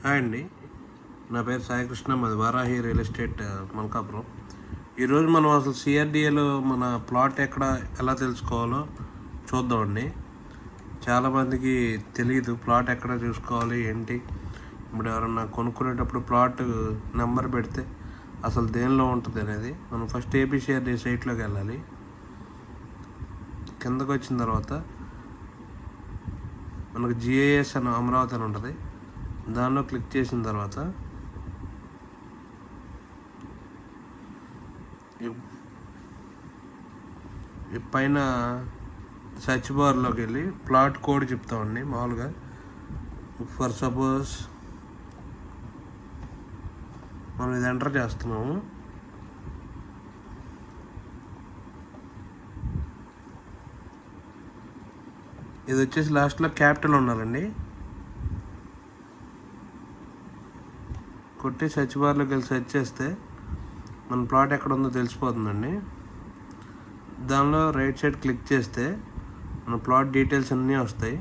Hi అండి, నా పేరు సాయికృష్ణ. మాది వారాహి రియల్ ఎస్టేట్ మల్కాపురం. ఈరోజు మనం అసలు సిఆర్డిఏలో మన ప్లాట్ ఎలా తెలుసుకోవాలో చూద్దామండి. చాలామందికి తెలియదు ప్లాట్ ఎక్కడ చూసుకోవాలి ఏంటి. ఇప్పుడు ఎవరన్నా కొనుక్కునేటప్పుడు ప్లాట్ నెంబర్ పెడితే అసలు దేనిలో ఉంటుంది అనేది మనం ఫస్ట్ ఏపీసీఆర్డీ సైట్లోకి వెళ్ళాలి. కిందకు వచ్చిన తర్వాత మనకు జిఐఎస్ అని అమరావతి అని ఉంటుంది. దానిలో క్లిక్ చేసిన తర్వాత పైన సర్చ్ బార్లోకి వెళ్ళి ప్లాట్ కోడ్ చెప్తామండి. మామూలుగా ఫర్ సపోజ్ మనం ఇది ఎంటర్ చేస్తున్నాము. ఇది వచ్చేసి లాస్ట్లో క్యాపిటల్ ఉండాలండి. కొట్టి సర్చ్ బార్లోకి వెళ్ళి సెర్చ్ చేస్తే మన ప్లాట్ ఎక్కడ ఉందో తెలిసిపోతుందండి. దానిలో రైట్ సైడ్ క్లిక్ చేస్తే మన ప్లాట్ డీటెయిల్స్ అన్నీ వస్తాయి.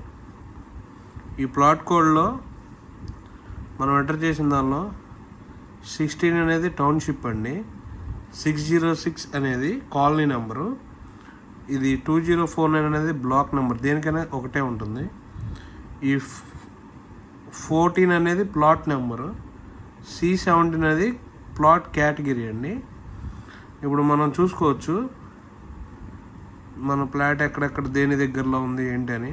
ఈ ప్లాట్ కోడ్లో మనం ఎంటర్ చేసిన దానిలో 16 అనేది టౌన్షిప్ అండి, 606 అనేది కాలనీ నెంబరు, ఇది 2049 అనేది బ్లాక్ నెంబర్. దేనికైనా ఒకటే ఉంటుంది. ఈ 14 అనేది ప్లాట్ నెంబరు, C17 అనేది ప్లాట్ కేటగిరీ అండి. ఇప్పుడు మనం చూసుకోవచ్చు మన ప్లాట్ ఎక్కడెక్కడ దేని దగ్గరలో ఉంది ఏంటి అని.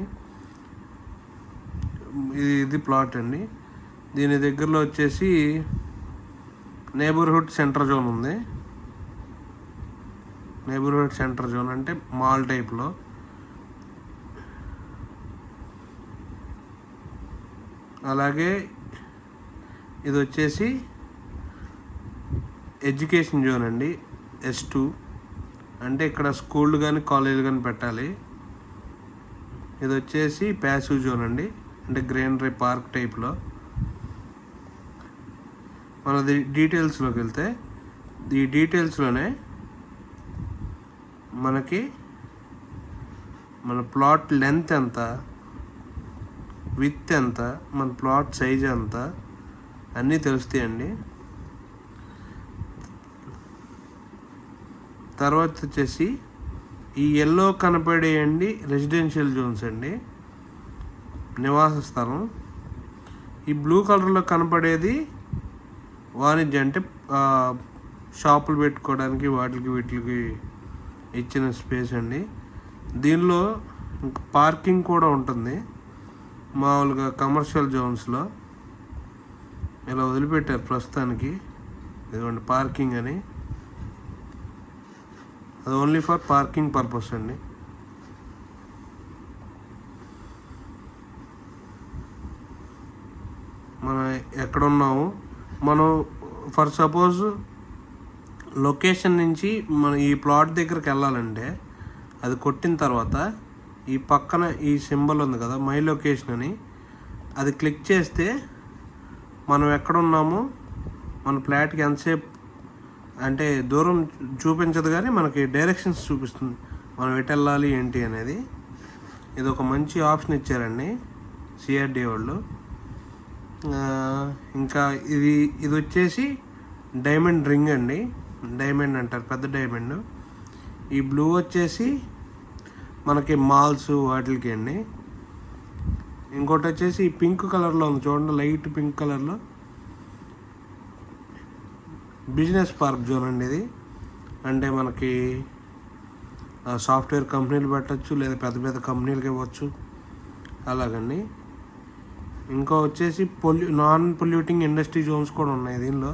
ఇది ప్లాట్ అండి. దీని దగ్గరలో వచ్చేసి నేబర్హుడ్ సెంటర్ జోన్ ఉంది. నేబర్హుడ్ సెంటర్ జోన్ అంటే మాల్ టైప్లో. అలాగే ఇది వచ్చేసి ఎడ్యుకేషన్ జోన్ అండి, S2 అంటే ఇక్కడ స్కూల్ కానీ కాలేజీలు కానీ పెట్టాలి. ఇది వచ్చేసి ప్యాసివ్ జోన్ అండి, అంటే గ్రీనరీ పార్క్ టైప్లో. మనది డీటెయిల్స్లోకి వెళ్తే ఈ డీటెయిల్స్లోనే మనకి మన ప్లాట్ లెంత్ ఎంత, విత్ ఎంత, మన ప్లాట్ సైజ్ ఎంత అన్నీ తెలుస్తాయండి. తర్వాత వచ్చేసి ఈ ఎల్లో కనపడేయండి రెసిడెన్షియల్ జోన్స్ అండి, నివాస స్థలం. ఈ బ్లూ కలర్లో కనపడేది వాణిజ్య, అంటే షాపులు పెట్టుకోవడానికి వీటికి ఇచ్చిన స్పేస్ అండి. దీనిలో పార్కింగ్ కూడా ఉంటుంది. మామూలుగా కమర్షియల్ జోన్స్లో ఇలా వదిలిపెట్టారు ప్రస్తుతానికి. ఇదిగోండి పార్కింగ్ అని, అది ఓన్లీ ఫర్ పార్కింగ్ పర్పస్ అండి. మనం ఎక్కడున్నాము, మనం ఫర్ సపోజ్ లొకేషన్ నుంచి మనం ఈ ప్లాట్ దగ్గరికి వెళ్ళాలంటే అది కొట్టిన తర్వాత ఈ పక్కన ఈ సింబల్ ఉంది కదా, మై లొకేషన్ అని, అది క్లిక్ చేస్తే మనం ఎక్కడున్నామో మన ఫ్లాట్కి ఎంతసేపు అంటే దూరం చూపించదు, కానీ మనకి డైరెక్షన్స్ చూపిస్తుంది మనం ఎటు వెళ్ళాలి ఏంటి అనేది. ఇది ఒక మంచి ఆప్షన్ ఇచ్చారండి సిఆర్డి వాళ్ళు. ఇంకా ఇది వచ్చేసి డైమండ్ రింగ్ అండి, డైమండ్ అంటారు, పెద్ద డైమండ్. ఈ బ్లూ వచ్చేసి మనకి మాల్స్ వాటికి అండి. ఇంకోటి వచ్చేసి పింక్ కలర్లో ఉంది చూడండి, లైట్ పింక్ కలర్లో బిజినెస్ పార్క్ జోన్ అండి ఇది. అంటే మనకి సాఫ్ట్వేర్ కంపెనీలు పెట్టచ్చు, లేదా పెద్ద పెద్ద కంపెనీలకి ఇవ్వచ్చు, అలాగండి. ఇంకా వచ్చేసి నాన్ పొల్యూటింగ్ ఇండస్ట్రీ జోన్స్ కూడా ఉన్నాయి దీనిలో.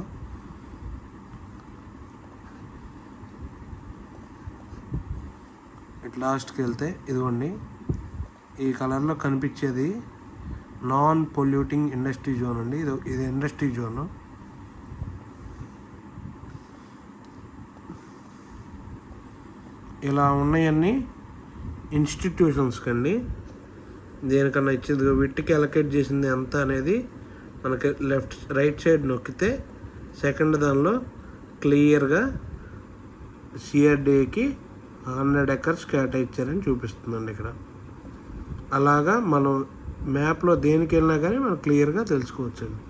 ఇట్లా లాస్ట్కి వెళ్తే ఇదిగోండి ఈ కలర్లో కనిపించేది నాన్ పొల్యూటింగ్ ఇండస్ట్రీ జోన్ అండి. ఇది ఇండస్ట్రీ జోను. ఇలా ఉన్నాయన్నీ ఇన్స్టిట్యూషన్స్కి అండి. దేనికన్నా ఇచ్చేది వీటికి అలొకేట్ చేసింది ఎంత అనేది మనకి రైట్ సైడ్ నొక్కితే సెకండ్ దానిలో క్లియర్గా సిఆర్డీకి 100 acres కేటాయించారని చూపిస్తుందండి ఇక్కడ. అలాగా మనం మ్యాప్లో దేనికి వెళ్ళినా కానీ మనం క్లియర్గా తెలుసుకోవచ్చండి.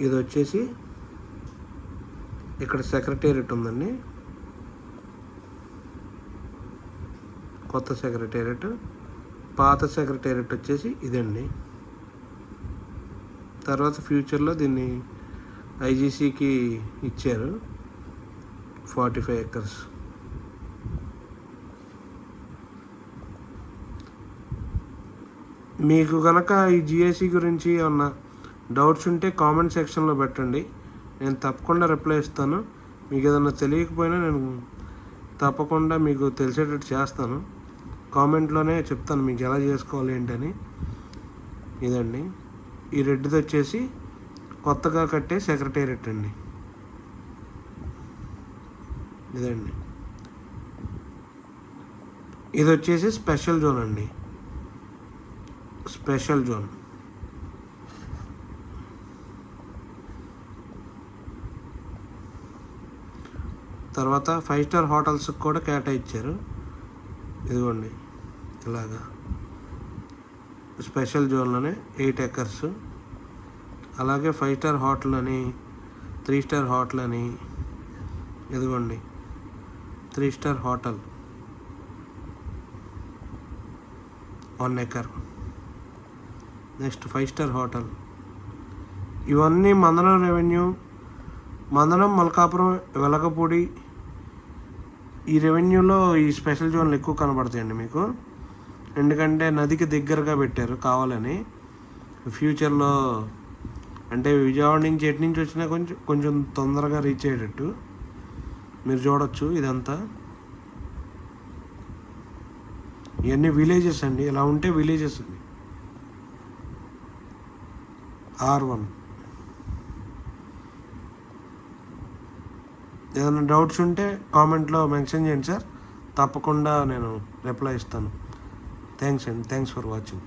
ఇది వచ్చేసి ఇక్కడ సెక్రటేరియట్ ఉందండి, కొత్త సెక్రటేరియట్. పాత సెక్రటేరియట్ వచ్చేసి ఇదండి. తర్వాత ఫ్యూచర్లో దీన్ని ఐజీసీకి ఇచ్చారు 45 acres. మీకు కనుక ఈ జిఐసి గురించి ఏమన్నా డౌట్స్ ఉంటే కామెంట్ సెక్షన్లో పెట్టండి, నేను తప్పకుండా రిప్లై ఇస్తాను. మీకు ఏదన్నా తెలియకపోయినా నేను తప్పకుండా మీకు తెలిసేటట్టు చేస్తాను. కామెంట్లోనే చెప్తాను మీకు ఎలా చేసుకోవాలి ఏంటని. ఇదండి, ఈ రెడ్డిది వచ్చేసి కొత్తగా కట్టే సెక్రటేరియట్ అండి. ఇదండి, ఇది వచ్చేసి స్పెషల్ జోన్ అండి, స్పెషల్ జోన్. తర్వాత 5 స్టార్ హోటల్స్కి కూడా కేటాయించారు. ఇదిగోండి ఇలాగా స్పెషల్ జోన్లోనే 8 acres. అలాగే 5 స్టార్ హోటల్ అని, 3 స్టార్ హోటల్ అని, ఇదిగోండి 3 star hotel 1 acre. Next 5 star hotel. ఇవన్నీ మందడం రెవెన్యూ, మందడం, మల్కాపురం, వెలగపూడి, ఈ రెవెన్యూలో ఈ స్పెషల్ జోన్లు ఎక్కువ కనబడతాయండి మీకు. ఎందుకంటే నదికి దగ్గరగా పెట్టారు కావాలని. ఫ్యూచర్లో అంటే విజయవాడ నుంచి ఎటు నుంచి వచ్చినా కొంచెం తొందరగా రీచ్ అయ్యేటట్టు మీరు చూడొచ్చు. ఇదంతా ఇవన్నీ విలేజెస్ అండి, ఇలా ఉంటే విలేజెస్ అండి. R1. ఏదైనా డౌట్స్ ఉంటే కామెంట్లో మెన్షన్ చేయండి సార్, తప్పకుండా నేను రిప్లై ఇస్తాను. థ్యాంక్స్ అండి, థ్యాంక్స్ ఫర్ వాచింగ్.